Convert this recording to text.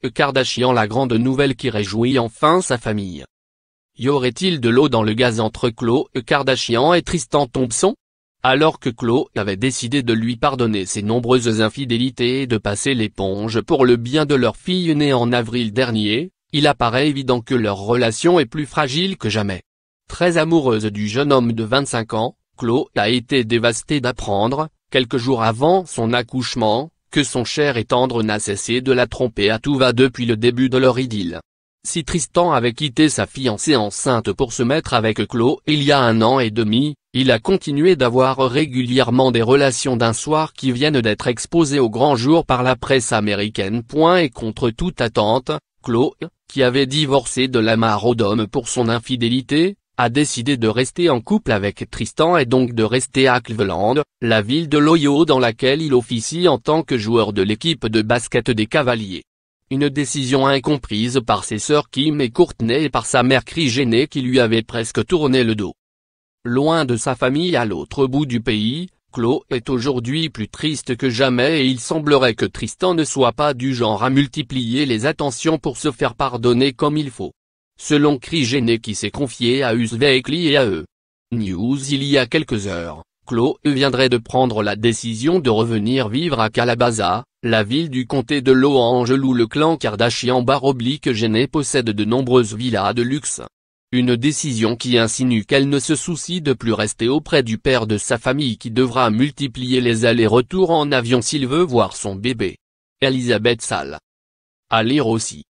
Kardashian, la grande nouvelle qui réjouit enfin sa famille. Y aurait-il de l'eau dans le gaz entre Khloé Kardashian et Tristan Thompson? Alors que Khloé avait décidé de lui pardonner ses nombreuses infidélités et de passer l'éponge pour le bien de leur fille née en avril dernier, il apparaît évident que leur relation est plus fragile que jamais. Très amoureuse du jeune homme de 25 ans, Khloé a été dévastée d'apprendre, quelques jours avant son accouchement, que son cher et tendre n'a cessé de la tromper à tout va depuis le début de leur idylle. Si Tristan avait quitté sa fiancée enceinte pour se mettre avec Khloé il y a 1 an et demi, il a continué d'avoir régulièrement des relations d'un soir qui viennent d'être exposées au grand jour par la presse américaine. Et contre toute attente, Khloé, qui avait divorcé de Lamar Odom pour son infidélité, a décidé de rester en couple avec Tristan et donc de rester à Cleveland, la ville de l'Ohio dans laquelle il officie en tant que joueur de l'équipe de basket des Cavaliers. Une décision incomprise par ses sœurs Kim et Kourtney et par sa mère Kris Jenner qui lui avait presque tourné le dos. Loin de sa famille à l'autre bout du pays, Khloé est aujourd'hui plus triste que jamais et il semblerait que Tristan ne soit pas du genre à multiplier les attentions pour se faire pardonner comme il faut. Selon Kris Jenner qui s'est confié à Us Weekly et à E! News il y a quelques heures, Khloé viendrait de prendre la décision de revenir vivre à Calabasas, la ville du comté de Los Angeles où le clan Kardashian/Jenner possède de nombreuses villas de luxe. Une décision qui insinue qu'elle ne se soucie de plus rester auprès du père de sa famille qui devra multiplier les allers-retours en avion s'il veut voir son bébé. Elisabeth Salle. À lire aussi.